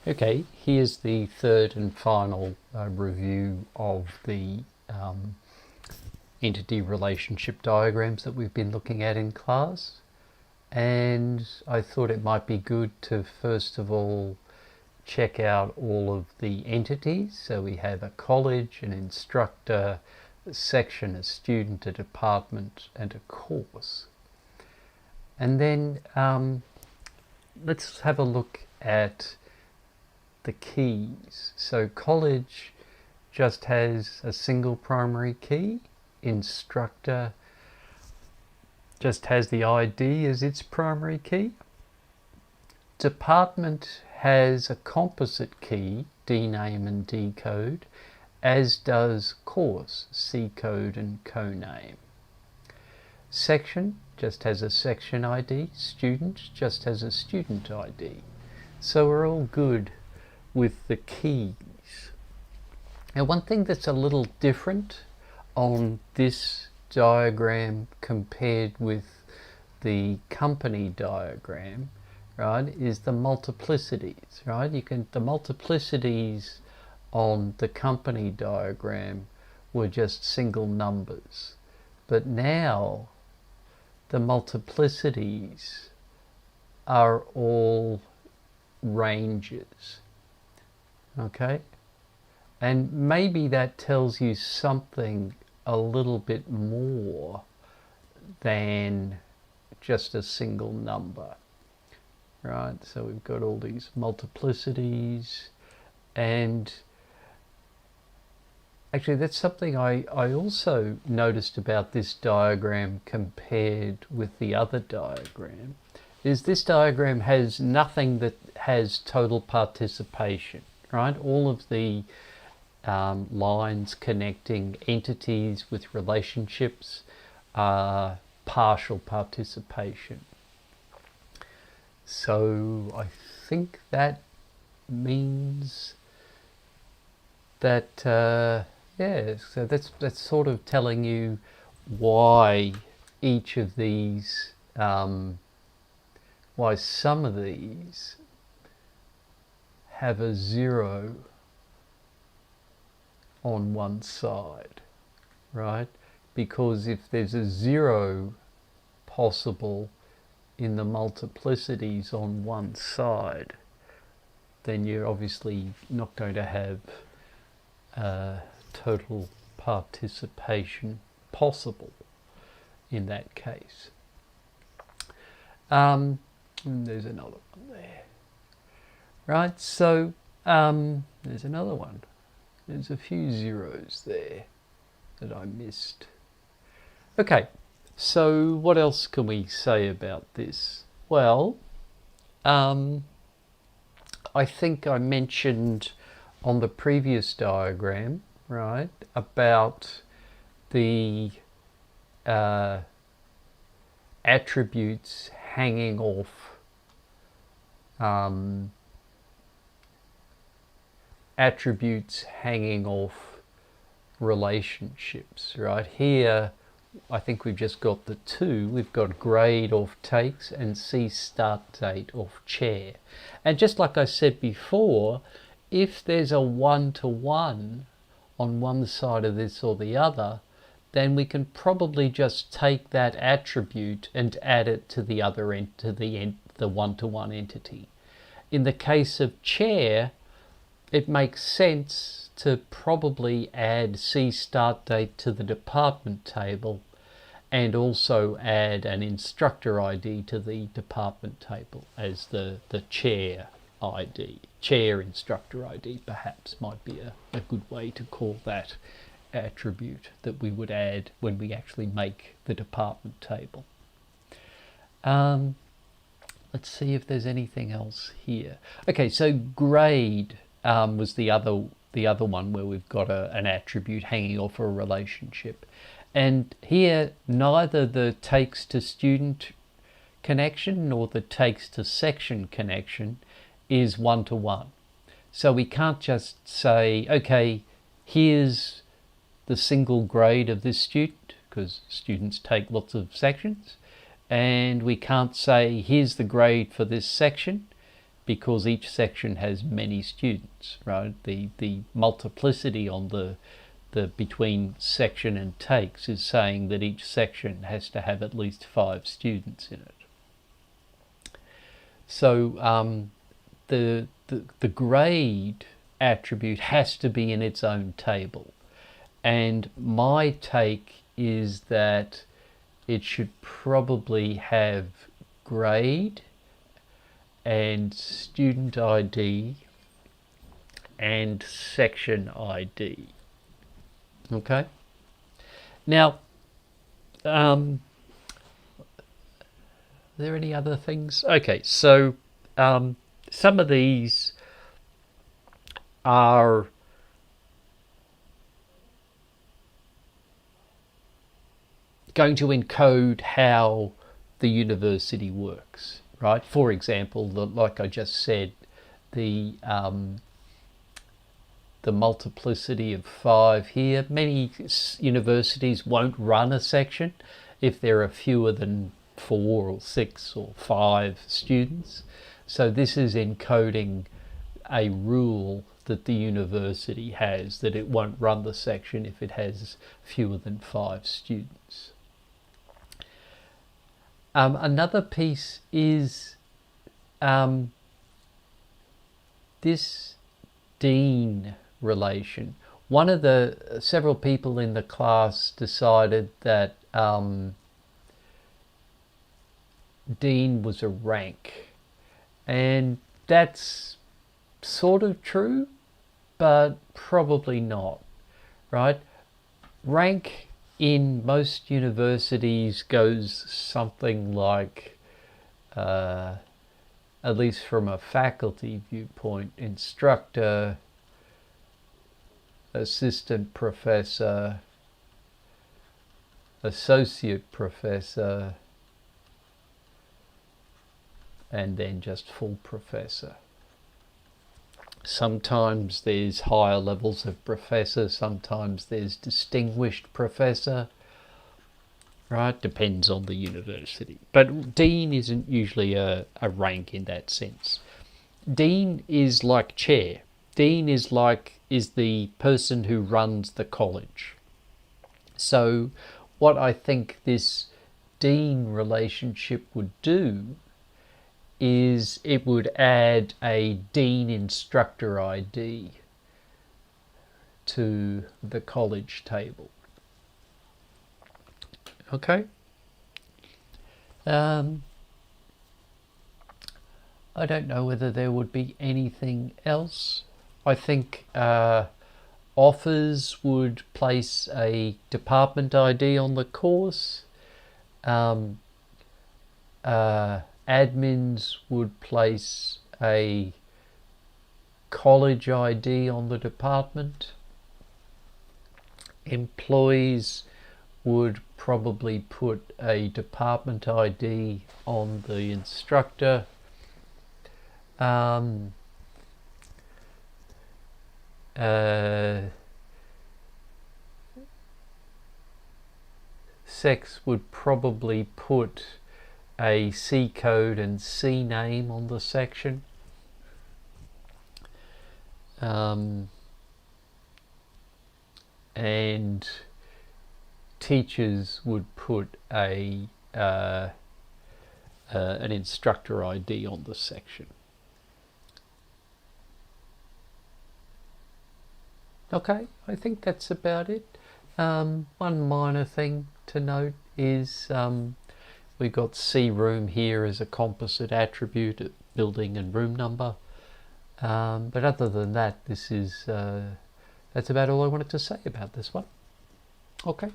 Okay, here's the third and final review of the entity relationship diagrams that we've been looking at in class. And I thought it might be good to first of all check out all of the entities. So we have a college, an instructor, a section, a student, a department, and a course. And then let's have a look at the keys. So college just has a single primary key. Instructor just has the ID as its primary key. Department has a composite key, D name and D code, as does course, C code and co-name. Section just has a section ID, student just has a student ID. So we're all good with the keys. Now, one thing that's a little different on this diagram compared with the company diagram, right, is the multiplicities, right? The multiplicities on the company diagram were just single numbers, but now the multiplicities are all ranges. Okay, and maybe that tells you something a little bit more than just a single number, right? So we've got all these multiplicities, and actually that's something I also noticed about this diagram compared with the other diagram, is this diagram has nothing that has total participation. Right? All of the lines connecting entities with relationships are partial participation. So I think that means that, yeah, so that's sort of telling you why each of these, why some of these have a 0 on one side, right? Because if there's a 0 possible in the multiplicities on one side, then you're obviously not going to have total participation possible in that case. And there's another one there. Right, so there's another one. There's a few zeros there that I missed. Okay, so what else can we say about this? Well, I think I mentioned on the previous diagram, right, about the attributes hanging off relationships, right? Here I think we've just got the two. We've got grade off takes and C start date off chair. And just like I said before, if there's a one-to-one on one side of this or the other, then we can probably just take that attribute and add it to the other end, to the one-to-one entity. In the case of chair, it makes sense to probably add C start date to the department table and also add an instructor ID to the department table as the chair ID. Chair instructor ID perhaps might be a good way to call that attribute that we would add when we actually make the department table. Let's see if there's anything else here. Okay, so grade was the other one where we've got an attribute hanging off a relationship. And here, neither the takes to student connection nor the takes to section connection is one-to-one. So we can't just say, okay, here's the single grade of this student, because students take lots of sections, and we can't say, here's the grade for this section, because each section has many students, right? The multiplicity on the between section and takes is saying that each section has to have at least 5 students in it. So the grade attribute has to be in its own table, and my take is that it should probably have grade and student ID and section ID. Okay. Now, are there any other things? Okay, so some of these are going to encode how the university works, right? For example, like I just said, the multiplicity of 5 here. Many universities won't run a section if there are fewer than 4 or 6 or 5 students. So this is encoding a rule that the university has, that it won't run the section if it has fewer than 5 students. Another piece is this dean relation. One of the several people in the class decided that dean was a rank, and that's sort of true, but probably not, right? Rank in most universities goes something like, at least from a faculty viewpoint, instructor, assistant professor, associate professor, and then just full professor. Sometimes there's higher levels of professor, sometimes there's distinguished professor, right? Depends on the university. But dean isn't usually a rank in that sense. Dean is like chair. Dean is the person who runs the college. So what I think this dean relationship would do is it would add a dean instructor ID to the college table. Okay. I don't know whether there would be anything else. I think offers would place a department ID on the course. Admins would place a college ID on the department. Employees would probably put a department ID on the instructor. Sex would probably put a C code and C name on the section. And teachers would put an instructor ID on the section. Okay, I think that's about it. One minor thing to note is we've got C room here as a composite attribute, building and room number. But other than that, this is that's about all I wanted to say about this one. Okay.